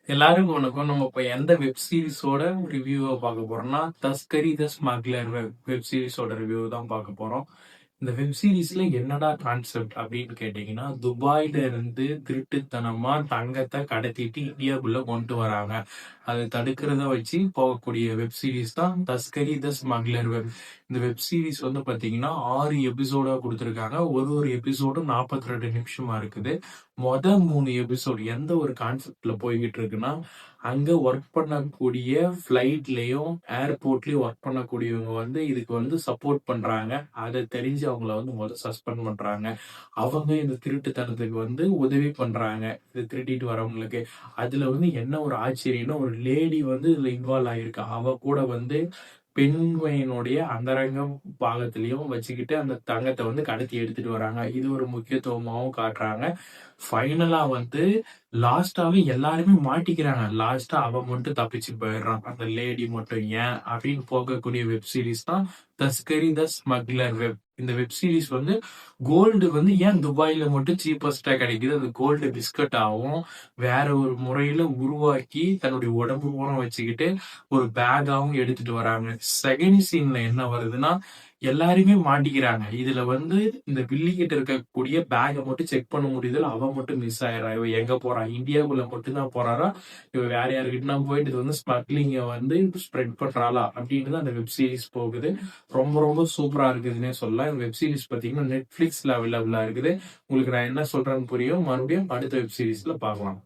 எல்லாருக்கும் வணக்கம். நம்ம இப்ப எந்த வெப் சீரிஸோட ரிவ்யூவை பார்க்க போறோம்னா, தஸ்கரி த ஸ்மக்லர் வெப் சீரிஸோட ரிவ்யூ தான் பார்க்க போறோம். இந்த வெப் சீரிஸ்ல என்னடா கான்செப்ட் அப்படின்னு கேட்டீங்கன்னா, துபாயில இருந்து திருட்டுத்தனமா தங்கத்தை கடத்திட்டு இந்தியாவுக்குள்ள கொண்டு வராங்க. அதை தடுக்கிறத வச்சு போகக்கூடிய வெப் சீரிஸ் தான் தஸ்கரி த ஸ்மக்லர் வெப். இந்த வெப் சீரிஸ் வந்து பாத்தீங்கன்னா 6 எபிசோடா கொடுத்துருக்காங்க. ஒரு எபிசோடும் 42 நிமிஷமா இருக்குது. மொத 3 எபிசோடு எந்த ஒரு கான்செப்ட்ல போய்கிட்டு இருக்குன்னா, அங்க ஒர்க் பண்ணக்கூடிய ஃபிளைட்லயும், ஏர்போர்ட்லயும் ஒர்க் பண்ணக்கூடியவங்க வந்து இதுக்கு வந்து சப்போர்ட் பண்றாங்க. அதை தெரிஞ்சு அவங்கள வந்து முதல்ல சஸ்பெண்ட் பண்றாங்க. அவங்க இந்த திருட்டுத்தனத்துக்கு வந்து உதவி பண்றாங்க. இது திருடிட்டு வரவங்களுக்கு. அதுல வந்து என்ன ஒரு ஆச்சரியம்னா, ஒரு லேடி வந்து இதுல இன்வால்வ் ஆயிருக்கா. அவ கூட வந்து பெண்களினுடைய அந்தரங்கம் பாகத்திலையும் வச்சுக்கிட்டு அந்த தங்கத்தை வந்து கடத்தி எடுத்துட்டு வராங்க. இது ஒரு முக்கியத்துவமாவும் காட்டுறாங்க. ஃபைனலா வந்து லாஸ்டாவே எல்லாருமே மாட்டிக்கிறாங்க. லாஸ்டா அவ மட்டும் தப்பிச்சு போயிடுறான். அந்த லேடி மட்டும் ஏன் அப்படின்னு போகக்கூடிய வெப் சீரிஸ் தான் தஸ்கரி த ஸ்மக்லர் வெப். இந்த வெப் சீரிஸ் வந்து கோல்டு வந்து ஏன் துபாயில மட்டும் சீப்பஸ்டா கிடைக்குது. அது கோல்டு பிஸ்கட் ஆகும் வேற ஒரு முறையில உருவாக்கி தன்னுடைய உடம்பு பூரா வச்சுக்கிட்டு ஒரு பேக்காவும் எடுத்துட்டு வராங்க. செகண்ட் சீன்ல என்ன வருதுன்னா, எல்லாருமே மாட்டிக்கிறாங்க. இதுல வந்து இந்த வில்லி கிட்ட இருக்கக்கூடிய பேக்கை மட்டும் செக் பண்ண முடியுதுல, அவ மட்டும் மிஸ் ஆயிடுறா. இவ எங்க போறா? இந்தியாவுக்குள்ள மட்டும் தான் போறாரா? இவ வேற யாருக்கிட்டனா போயிட்டு இது வந்து ஸ்மக்லிங்க வந்து ஸ்ப்ரெட் பண்றாளா அப்படின்னு தான் அந்த வெப் சீரிஸ் போகுது. ரொம்ப ரொம்ப சூப்பரா இருக்குதுன்னே சொல்லலாம். இந்த வெப் சீரிஸ் பாத்தீங்கன்னா நெட்ஃபிளிக்ஸ்ல அவைலபிளா இருக்குது. உங்களுக்கு நான் என்ன சொல்றேன்னு புரியும். மறுபடியும் அடுத்த வெப் சீரிஸ்ல பார்க்கலாம்.